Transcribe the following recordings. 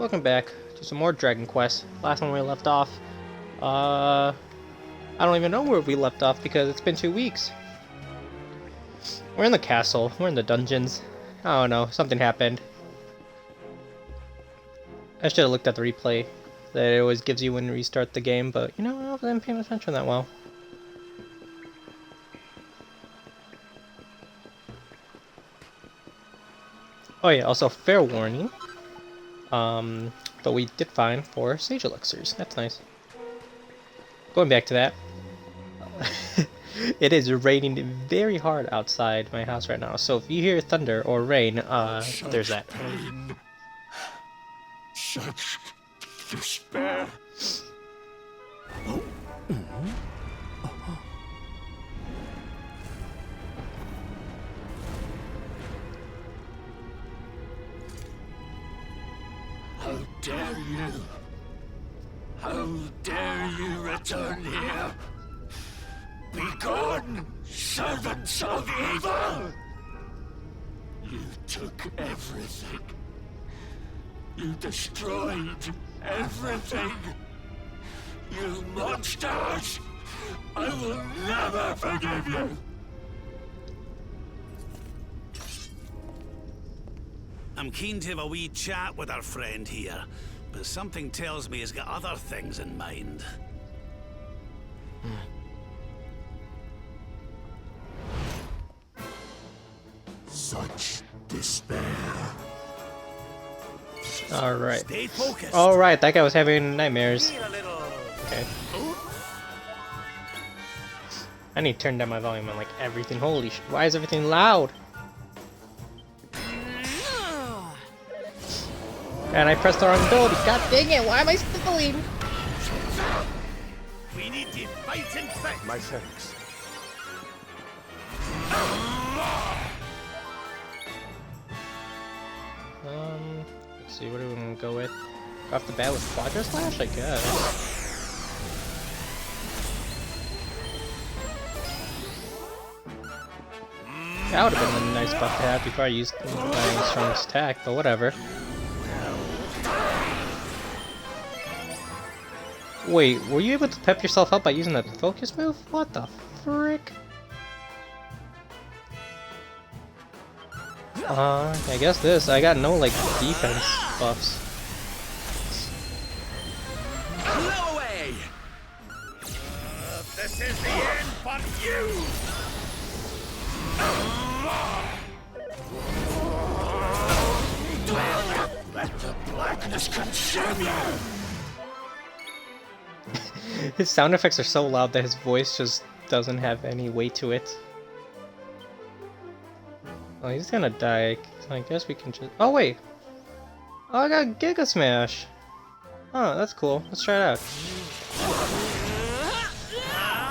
welcome back to some more Dragon Quest. Last one we left off, I don't even know where we left off because it's been 2 weeks. We're in the castle, we're in the dungeons. I don't know, something happened. I should have looked at the replay that it always gives you when you restart the game, but you know, I wasn't paying attention that well. Oh yeah, also fair warning. But we did find 4 sage elixirs. That's nice. Going back to that. It is raining very hard outside my house right now, so if you hear thunder or rain, there's that. Pain. Such despair. How dare you? How dare you return here? Begone, servants of evil! You took everything. You destroyed everything. You monsters! I will never forgive you! I'm keen to have a wee chat with our friend here, but something tells me he's got other things in mind. Such despair. Alright. Stay focused. Alright, that guy was having nightmares. Okay. I need to turn down my volume on like everything. Holy shit, why is everything loud? And I pressed the wrong ability. God dang it, why am I stippling? We need to fight and fight. My thanks. Let's see, what are we gonna go with? Go off the bat with Quadra Slash, I guess. That would have been a nice buff to have before I used my strongest attack, but whatever. Wait, were you able to pep yourself up by using that focus move? What the frick? I guess this. I got no, like, defense buffs. Blow away! This is the end for you! Let the blackness consume you! His sound effects are so loud that his voice just doesn't have any weight to it. Oh, he's gonna die. So I guess we can just... Oh, wait! Oh, I got Giga Smash! Oh, that's cool. Let's try it out.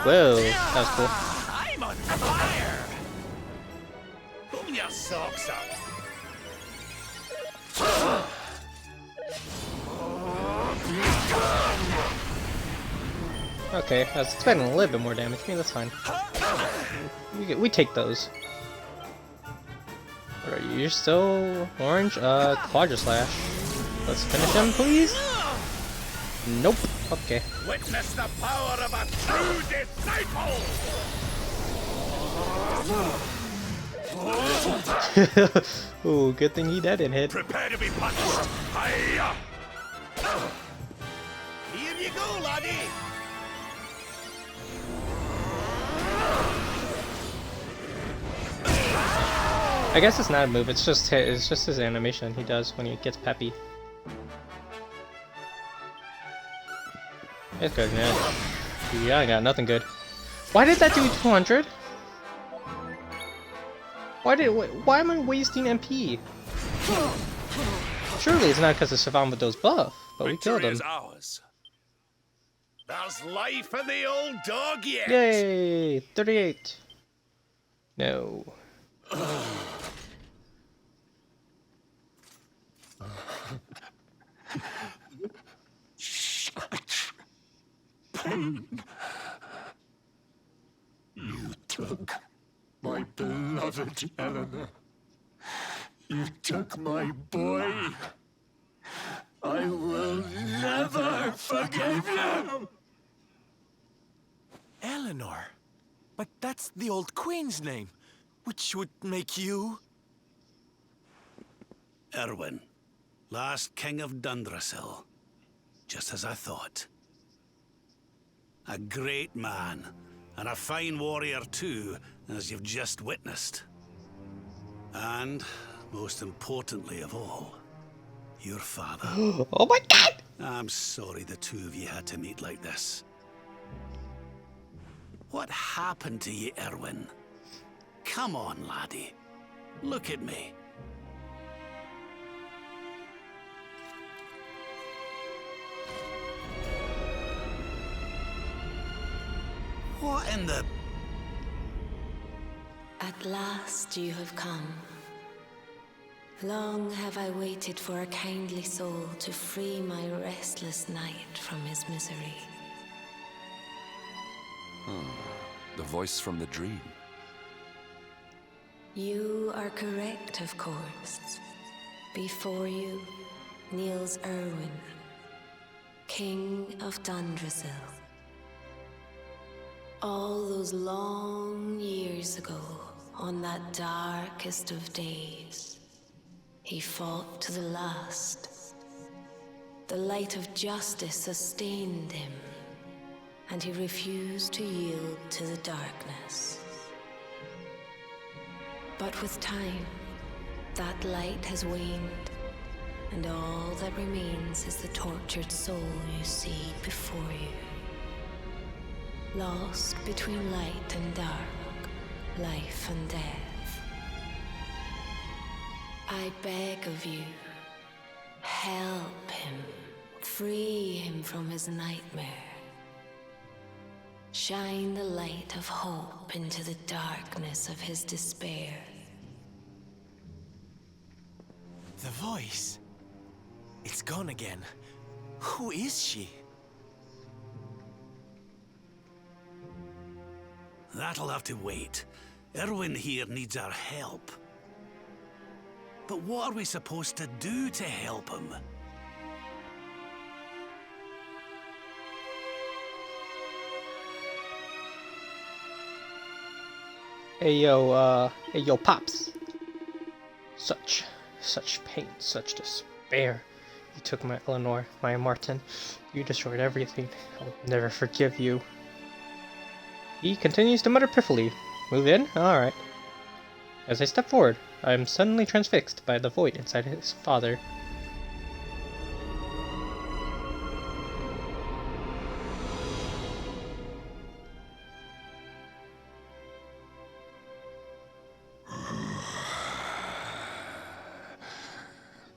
Whoa, that was cool. I'm on fire! Pull your socks up! Okay, I was expecting a little bit more damage. I mean, that's fine. We take those. What are you? You're still orange? Quadra Slash. Let's finish him, please? Nope. Okay. Witness the power of a true disciple! Ooh, good thing that didn't hit. Prepare to be punished! Hiya! Here you go, laddie! I guess it's not a move, it's just his animation he does when he gets peppy. It's good, man. Yeah, I got nothing good. Why did that do 200? Why am I wasting MP? Surely it's not because of Savambado's buff, but we killed him. Victory is ours. There's life in the old dog yet! Yay! 38. No. Such pain. You took my beloved Eleanor. You took my boy. I forgive you! Eleanor? But that's the old queen's name, which would make you... Erwin, last king of Dundrasil. Just as I thought. A great man, and a fine warrior too, as you've just witnessed. And, most importantly of all, your father. Oh my god! I'm sorry the two of you had to meet like this. What happened to you, Erwin? Come on, laddie. Look at me. What in the... At last you have come. Long have I waited for a kindly soul to free my restless knight from his misery. The voice from the dream. You are correct, of course. Before you kneels Erwin, King of Dundrasil. All those long years ago, on that darkest of days, he fought to the last. The light of justice sustained him, and he refused to yield to the darkness. But with time, that light has waned, and all that remains is the tortured soul you see before you. Lost between light and dark, life and death. I beg of you, help him, free him from his nightmare. Shine the light of hope into the darkness of his despair. The voice. It's gone again. Who is she? That'll have to wait. Erwin here needs our help. But what are we supposed to do to help him? Hey yo, Pops. Such pain, such despair. You took my Eleanor, my Martin. You destroyed everything. I'll never forgive you. He continues to mutter piffily. Move in? Alright. As I step forward, I am suddenly transfixed by the void inside his father.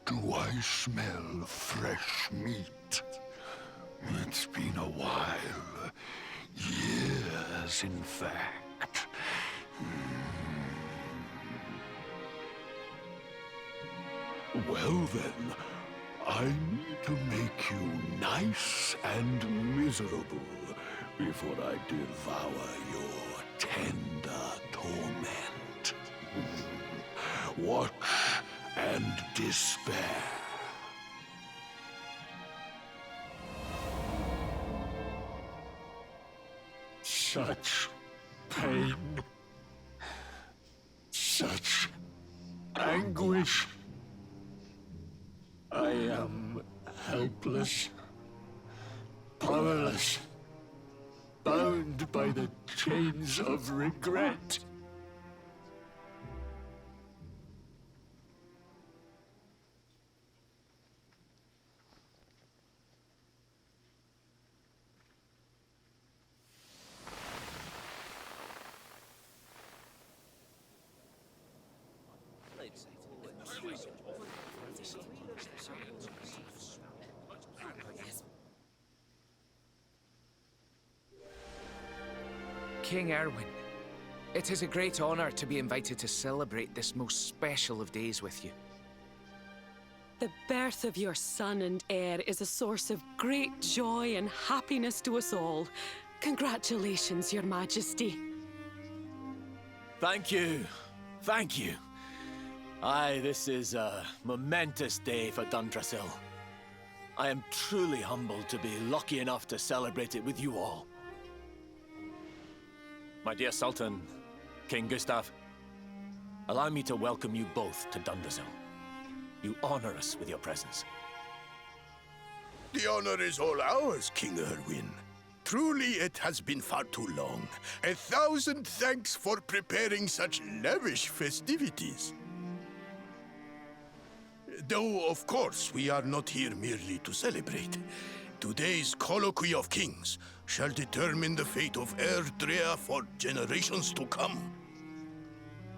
Do I smell fresh meat? It's been a while. Years, in fact. Well then, I need to make you nice and miserable before I devour your tender torment. Watch and despair. Such pain. Such anguish. I am helpless, powerless, bound by the chains of regret. King Erwin, it is a great honor to be invited to celebrate this most special of days with you. The birth of your son and heir is a source of great joy and happiness to us all. Congratulations, Your Majesty. Thank you. Thank you. Aye, this is a momentous day for Dundrasil. I am truly humbled to be lucky enough to celebrate it with you all. My dear Sultan, King Gustav, allow me to welcome you both to Dundrasil. You honor us with your presence. The honor is all ours, King Erwin. Truly, it has been far too long. 1,000 thanks for preparing such lavish festivities. Though, of course, we are not here merely to celebrate. Today's Colloquy of Kings shall determine the fate of Erdrea for generations to come.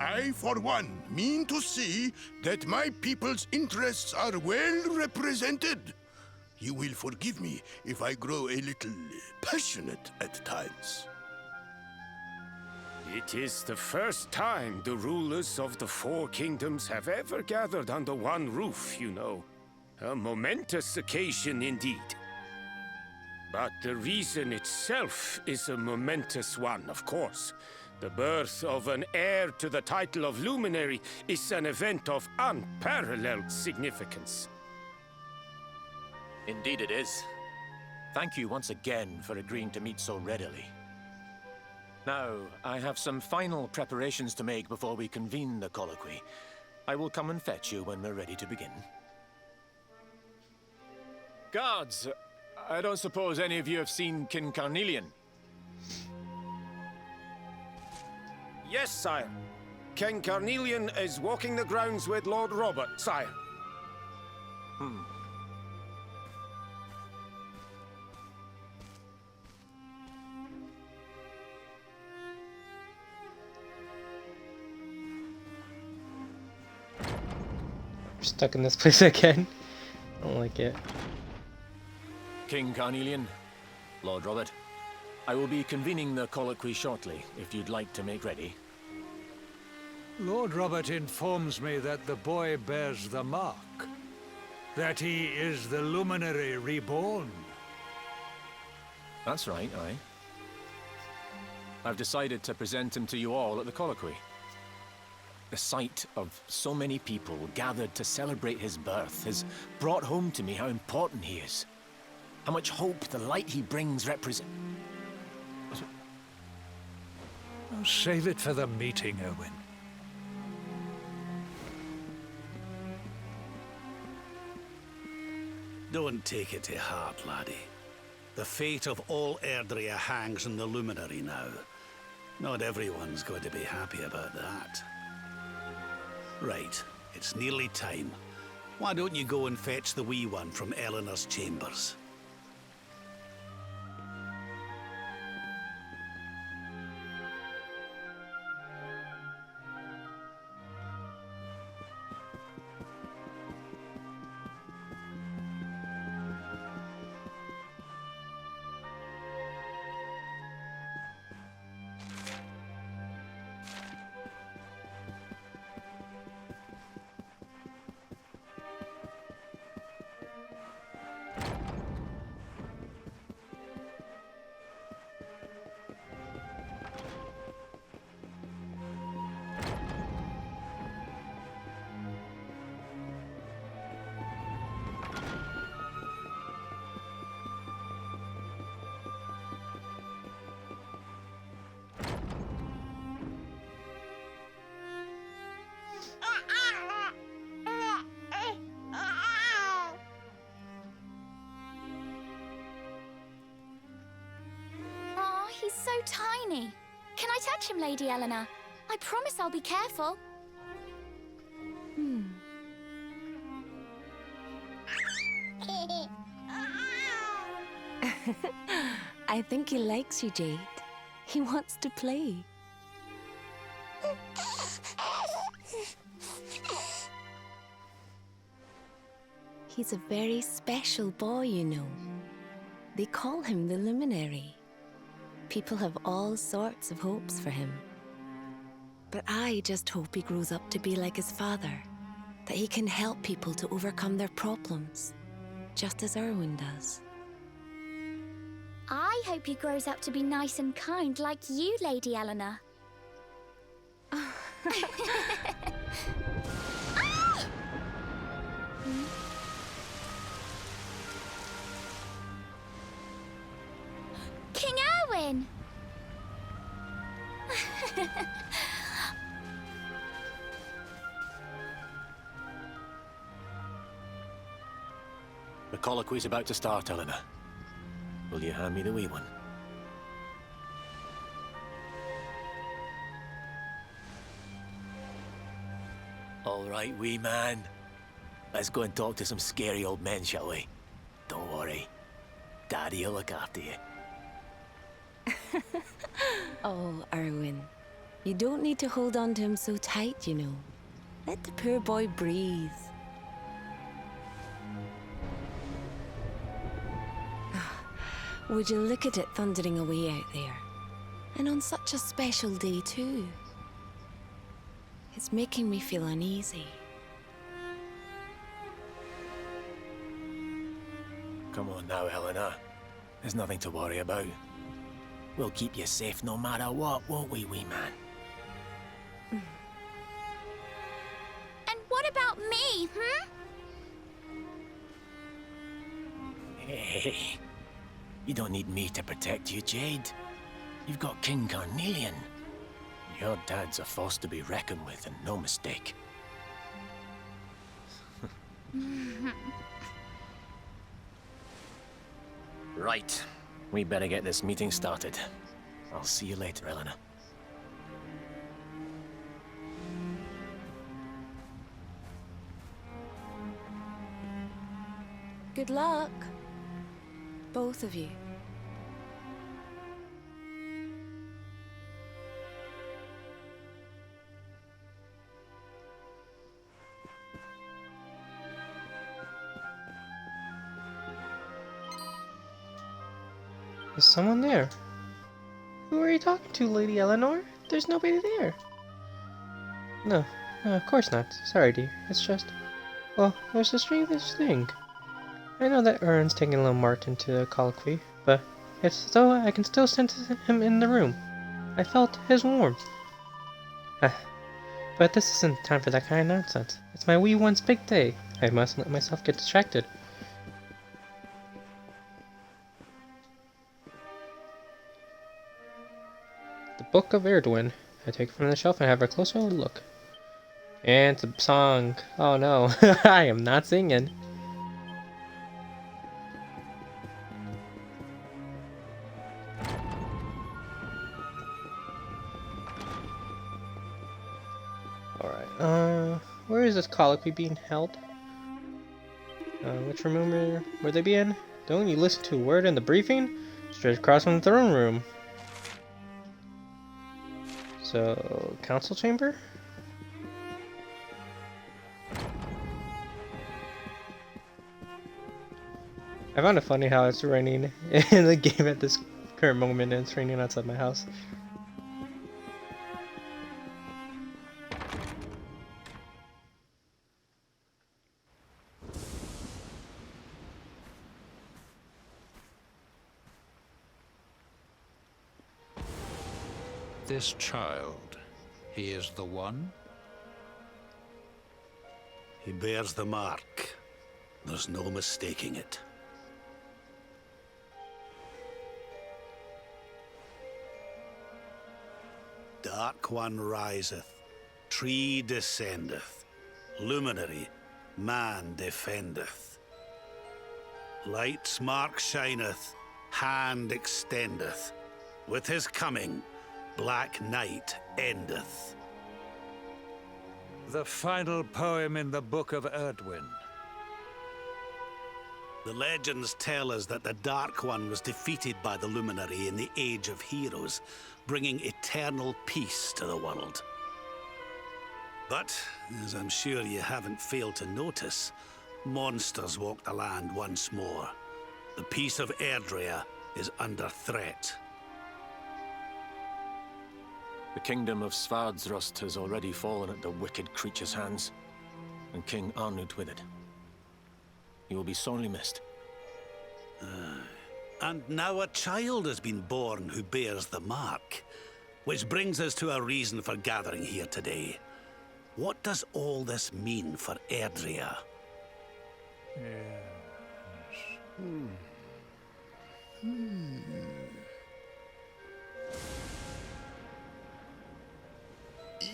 I, for one, mean to see that my people's interests are well represented. You will forgive me if I grow a little passionate at times. It is the first time the rulers of the Four Kingdoms have ever gathered under one roof, you know. A momentous occasion indeed. But the reason itself is a momentous one, of course. The birth of an heir to the title of Luminary is an event of unparalleled significance. Indeed it is. Thank you once again for agreeing to meet so readily. Now, I have some final preparations to make before we convene the colloquy. I will come and fetch you when we're ready to begin. Guards, I don't suppose any of you have seen King Carnelian? Yes, sire. King Carnelian is walking the grounds with Lord Robert, sire. We're stuck in this place again. I don't like it. King Carnelian, Lord Robert, I will be convening the colloquy shortly, if you'd like to make ready. Lord Robert informs me that the boy bears the mark. That he is the Luminary reborn. That's right, aye. I've decided to present him to you all at the colloquy. The sight of so many people gathered to celebrate his birth has brought home to me how important he is. How much hope the light he brings represent... Save it for the meeting, Erwin. Don't take it to heart, laddie. The fate of all Erdrea hangs in the Luminary now. Not everyone's going to be happy about that. Right, it's nearly time. Why don't you go and fetch the wee one from Eleanor's chambers? He's so tiny. Can I touch him, Lady Eleanor? I promise I'll be careful. I think he likes you, Jade. He wants to play. He's a very special boy, you know. They call him the Luminary. People have all sorts of hopes for him. But I just hope he grows up to be like his father, that he can help people to overcome their problems, just as Erwin does. I hope he grows up to be nice and kind like you, Lady Eleanor. Erwin. The colloquy's about to start, Eleanor. Will you hand me the wee one? All right, wee man. Let's go and talk to some scary old men, shall we? Don't worry. Daddy'll look after you. Oh, Erwin. You don't need to hold on to him so tight, you know. Let the poor boy breathe. Would you look at it thundering away out there? And on such a special day, too. It's making me feel uneasy. Come on now, Eleanor. There's nothing to worry about. We'll keep you safe no matter what, won't we, wee man? And what about me, Hey, you don't need me to protect you, Jade. You've got King Carnelian. Your dad's a force to be reckoned with, and no mistake. Right. We better get this meeting started. I'll see you later, Eleanor. Good luck. Both of you. Is someone there? Who are you talking to, Lady Eleanor? There's nobody there. No, of course not. Sorry, dear. It's just... Well, there's the strangest thing. I know that Ern's taking little Martin to the colloquy, but it's as though I can still sense him in the room. I felt his warmth. But this isn't time for that kind of nonsense. It's my wee one's big day. I mustn't let myself get distracted. The Book of Erdwin. I take it from the shelf and have a closer look. And it's a song. Oh no, I am not singing. Alright, where is this colloquy being held? Which room were they be in? Don't you listen to a word in the briefing? Straight across from the throne room. So, council chamber? I found it funny how it's raining in the game at this current moment, and it's raining outside my house. This child, he is the one? He bears the mark. There's no mistaking it. Dark One riseth, tree descendeth, luminary, man defendeth. Light's mark shineth, hand extendeth. With his coming, black night endeth. The final poem in the Book of Erdwin. The legends tell us that the Dark One was defeated by the Luminary in the Age of Heroes, bringing eternal peace to the world. But, as I'm sure you haven't failed to notice, monsters walk the land once more. The peace of Erdrea is under threat. The kingdom of Svardsrust has already fallen at the wicked creature's hands, and King Arnut with it. He will be sorely missed. And now a child has been born who bears the mark, which brings us to a reason for gathering here today. What does all this mean for Erdrea?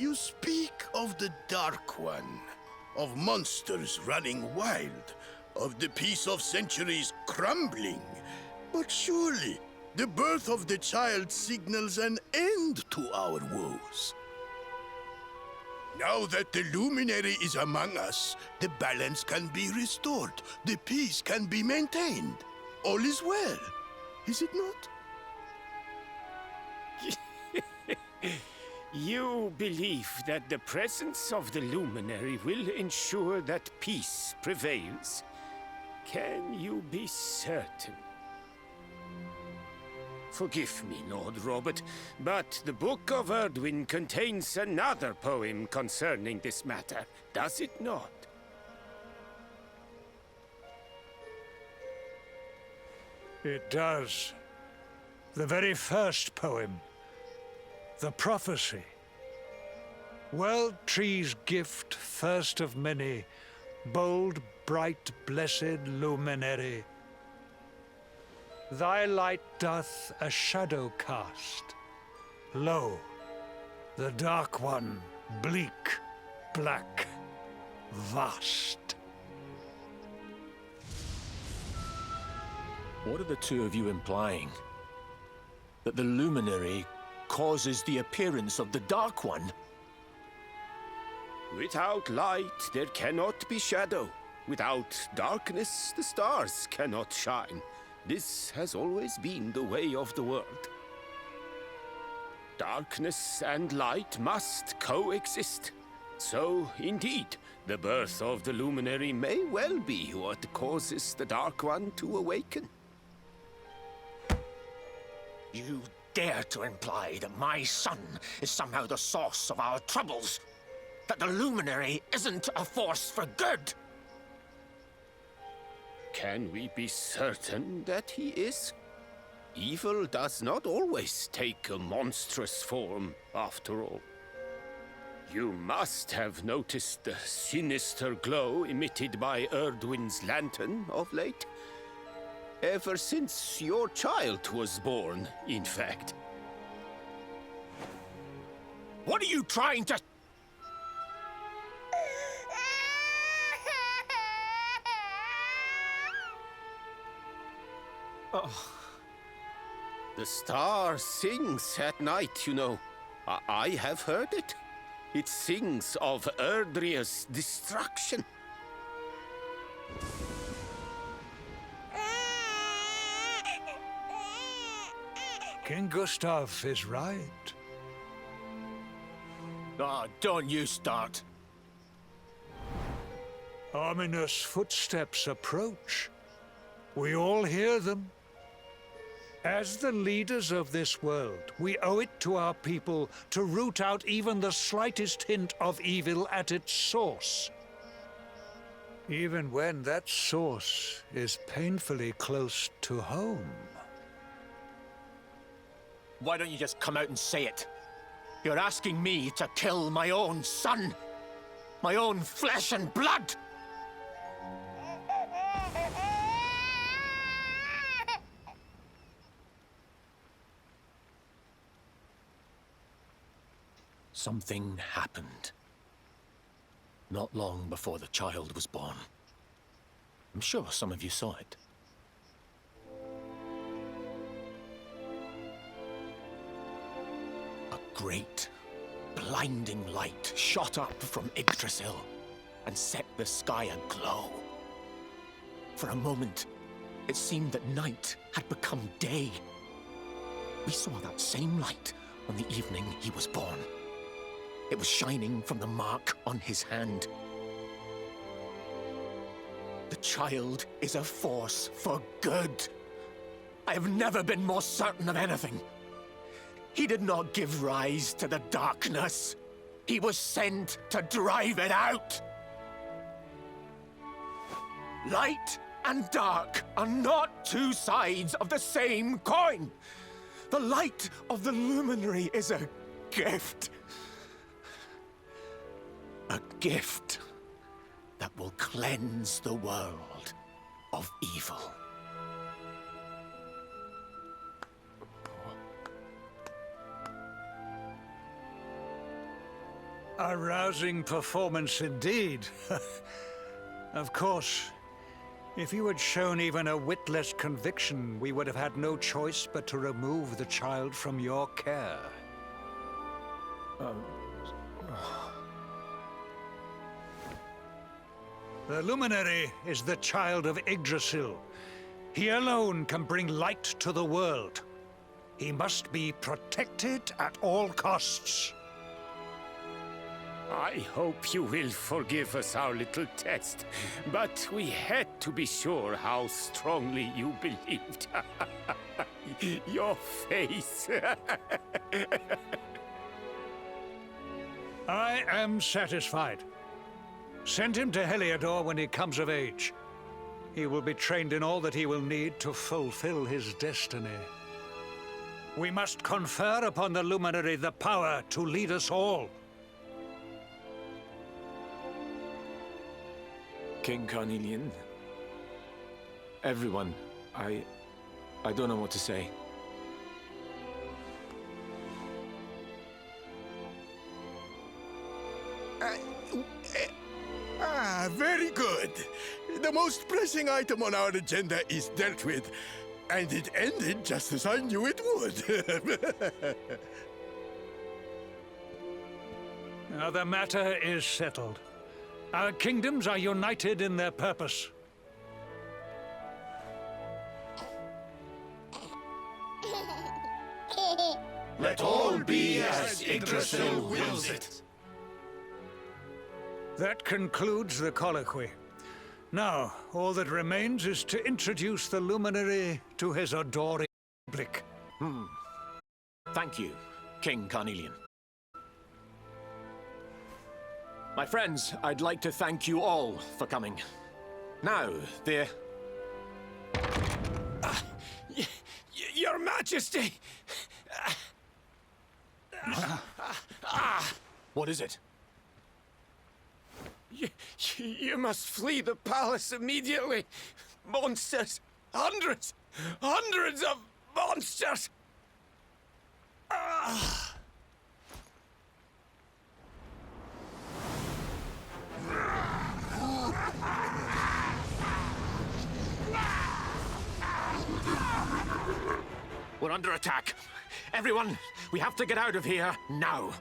You speak of the Dark One, of monsters running wild, of the peace of centuries crumbling. But surely, the birth of the child signals an end to our woes. Now that the Luminary is among us, the balance can be restored, the peace can be maintained. All is well, is it not? You believe that the presence of the Luminary will ensure that peace prevails? Can you be certain? Forgive me, Lord Robert, but the Book of Erdwin contains another poem concerning this matter, does it not? It does. The very first poem. The prophecy. World Tree's gift, first of many, bold, bright, blessed luminary. Thy light doth a shadow cast. Lo, the Dark One, bleak, black, vast. What are the two of you implying? That the Luminary causes the appearance of the Dark One? Without light, there cannot be shadow. Without darkness, the stars cannot shine. This has always been the way of the world. Darkness and light must coexist. So, indeed, the birth of the Luminary may well be what causes the Dark One to awaken. You dare to imply that my son is somehow the source of our troubles? That the Luminary isn't a force for good? Can we be certain that he is? Evil does not always take a monstrous form, after all. You must have noticed the sinister glow emitted by Erdwin's lantern of late. Ever since your child was born, in fact. What are you trying to... Oh. The star sings at night, you know. I have heard it. It sings of Erdria's destruction. King Gustav is right. Oh, don't you start. Ominous footsteps approach. We all hear them. As the leaders of this world, we owe it to our people to root out even the slightest hint of evil at its source. Even when that source is painfully close to home. Why don't you just come out and say it? You're asking me to kill my own son. My own flesh and blood. Something happened. Not long before the child was born. I'm sure some of you saw it. A great, blinding light shot up from Yggdrasil and set the sky aglow. For a moment, it seemed that night had become day. We saw that same light on the evening he was born. It was shining from the mark on his hand. The child is a force for good. I have never been more certain of anything. He did not give rise to the darkness. He was sent to drive it out. Light and dark are not two sides of the same coin. The light of the Luminary is a gift. A gift that will cleanse the world of evil. A rousing performance indeed. Of course, if you had shown even a whit less conviction, we would have had no choice but to remove the child from your care. The Luminary is the child of Yggdrasil. He alone can bring light to the world. He must be protected at all costs. I hope you will forgive us our little test, but we had to be sure how strongly you believed. Your face. I am satisfied. Send him to Heliodor when he comes of age. He will be trained in all that he will need to fulfill his destiny. We must confer upon the Luminary the power to lead us all. King Carnelian. Everyone. I don't know what to say. Very good. The most pressing item on our agenda is dealt with, and it ended just as I knew it would. Now the matter is settled. Our kingdoms are united in their purpose. Let all be as Yggdrasil wills it. That concludes the colloquy. Now, all that remains is to introduce the Luminary to his adoring public. Thank you, King Carnelian. My friends, I'd like to thank you all for coming. Now, Your Majesty! What is it? You must flee the palace immediately. Monsters! Hundreds! Hundreds of monsters! We're under attack. Everyone, we have to get out of here now.